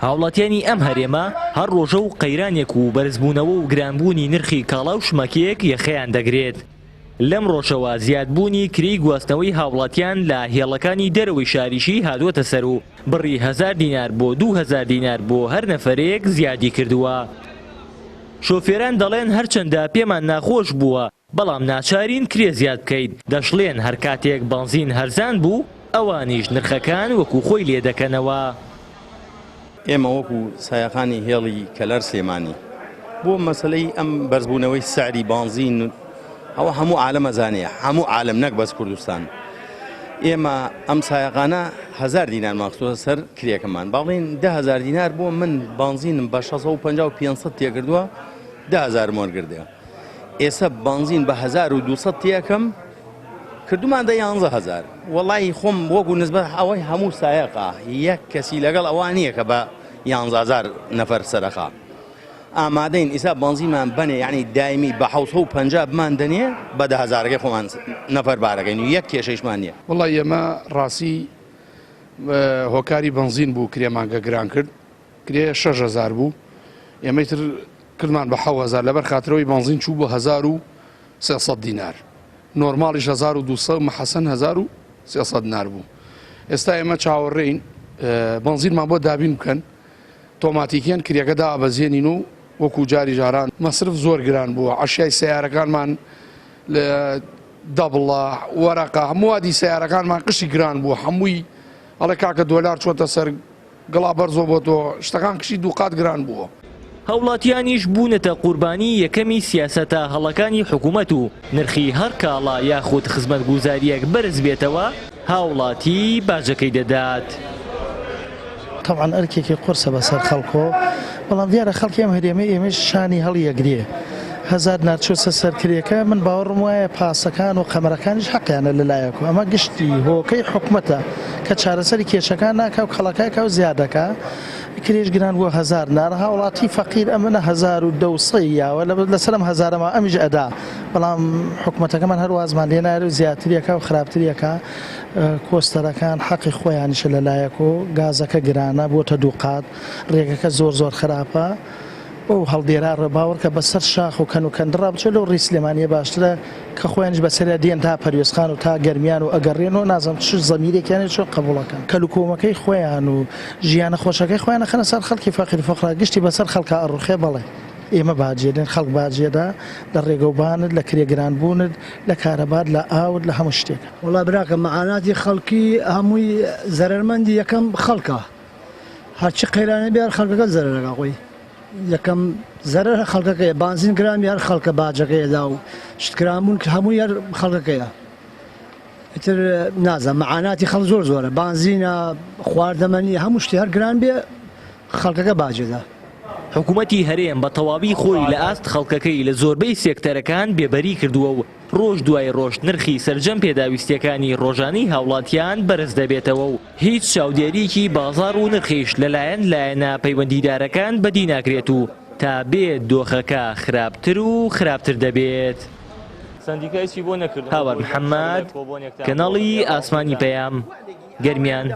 هاوڵاتیانی ئەم هەرێمە هەر ڕۆژە و قەیرانێک و بەرزبوونەوە و گرانبوونی نرخی کاڵا و شمەکەیەک یەخەیان دەگرێت. لەم ڕۆژەوە زیادبوونی کری گواستنەوەی هاوڵاتیان لە هێڵەکانی دەرەوەی شاریشی هاتووەتە سەر و بڕی 1000 دینار بۆ 2000 دینار بۆ هەر نەفەرێک زیادی کردووە. شۆفێران دەڵێن هەرچەندە پێمان ناخۆش بووە بەڵام ناچارین کرێ زیاد بکەیت. دەشڵێن هەر کاتێک بەنزین هەرزان بوو ئەوانیش نرخەکان وەکو خۆی لێ دەکەنەوە. ئێمە وەکو سایەخانی هێڵی کەلەر سلێمانی بۆ مەسلەی ئەم بەرزبوونەوەی سعری بانزین ئەوە هەموو عالەمە زانەیە، هەموو عالەم نەک بەس کوردستان. ئێمە ئەم سایەقانە 1000 دینار ماخستووە سەر کرێکەمان، باڵێن 10000 دینار بۆ من بانزینم بە 650 و 500 تێکردووە 10000 وەرگردەوە. ئێستا بانزین بە 1200 تێکەم کردومان دە 11000. وەڵی خۆم وەکو نسبەت ئەوەی هەموو سایەقا یەک کەسی لەگەڵ ئەوان نییە کە بە 11000 نەفەر سەرەخا. ئامادەین ئیسا بانزیمان بنێ یعنی دایمی بە 750 بمان دەنێ بە 10000ەکەی خۆمان نەفەر بارەکەین و یەک کێشەیشمان نییە. وڵی ئێمە ڕاستی هۆکاری بنزین بوو کرێمانگە گران کرد، کرێ 6000 بوو، ئێمەی تر کردمان بە 7000 لەبەر خاترەوەی بنزین چوو بۆ 1300 دینار. نۆرماڵیش 1200 مەحەسەن 1300 دینار بوو. ئێستا ئێمە چاوەڕێین بنزینمان بۆ دابین بکەن، تۆماتیکیان کرێەکە دابەزێنین و وەکو جاری جاران مەسرف زۆر گران بووە. عەشیای سیارەکانمان لە دەبڵە وەرەقە هەمووادی سیارەکانمان قشی گران بوو، هەمووی ئەڵێ کاکە دۆلار چۆتە سەر گڵا بەرزۆ بۆ تۆ شتەکان کشی دووقات گران بووە. هەوڵاتیانیش بوونەتە قوربانی یەکەمی سیاسەتە هەڵەکانی حکوومەت و نرخی هەر کاڵا یاخود خزمەتگوزاریەک بەرز بێتەوە هاوڵاتی باجەکەی دەدات. طبعا ئەرکێکی قورسە بەسەر خەڵکۆ، بەڵام دیارە خەڵکی ئەم هەرێمەی ئێمەش شانی هەڵیەگرێ. 1000 ناچۆسە سەرکرێکە من باوەڕم وایە پاسەکان و قەمەرەکانیش حەقیانە لەلایەکە. ئەمە گشتی هۆکەی حکوومەتە کە چارەسەری کێشەکان ناکە و خەڵەکایکە و زیادەکە. کرێژ گران بووە 1000 نار هاوڵاتی فەقیر ئەمەە 1200 یاوە لەسەرم 1000ەمە ئەمیش ئەدا، بەڵام حکوومەتەکەمان هەر وازمان لێنارە و زیاتریەکە و خراپتریەکە. کۆستەرەکان حەقی خۆیانیشە لەلایەک و گازەکە گرانە بۆتە دووقات، ڕێگەکە زۆر خراپە. ئەو هەڵدێرا ڕێباوەڕکە بەسەر شاخ و کەن و کەندڕا بچێت لەو ڕی سلێمانیە باشترە کە خۆیانش بەسەریا دێن تا پەروێزخان و تا گەرمیان و ئەگەڕێنەوە نازانم چ زەمیرێکیانێت چۆن قبوڵەکەن. کەلوکۆمەکەی خۆیان و ژیانە خۆشەکەی خۆیانە خەنە سەر خەڵکی فەقیر فەقرا گشتی بەسەر خەڵکە ئەڕوخێ بەڵێ ئێمە باجێدن خەڵک باجێدا لە ڕێگەوبانت لە کرێگرانبوونت لە کارەبات لە ئاوت لە هەموو شتێک. وڵا براکە مەعاناتی خەڵکی هەمووی زەرمەندی یەکەم خەڵکە، هەرچی قەیرانە بێ خەڵکەکە زەرەکە خۆی یەکەم زەرەر خەڵکەکەیە. بانزین گرامی هەر خەڵکە باجەکەیەدا و شتکرانبوون هەمووی هەر خەڵکەکەیە. ئیتر نازانم مەعاناتی خەڵک زۆرە، بانزینە خواردەمەنی هەموو شتی هەر گران بێ خەڵکەکە باجێدا. حکوومەتی هەرێم بە تەواوی خۆی لە ئاست خەڵکەکەی لە زۆربەی سێکتەرەکان بێبەری کردووە و ڕۆژ دوای ڕۆژ نرخی سەرجەم پێداویستیەکانی ڕۆژانەی هاوڵاتیان بەرز دەبێتەوە و هیچ چاودێریکی بازار و نرخیش لەلایەن لایەنە پەیوەندیدارەکان بەدی ناکرێت و تا بێت دۆخەکە خراپتر و خراپتر دەبێت. هاوار محەممەد، کەناڵی ئاسمانی پەیام، گەرمیان.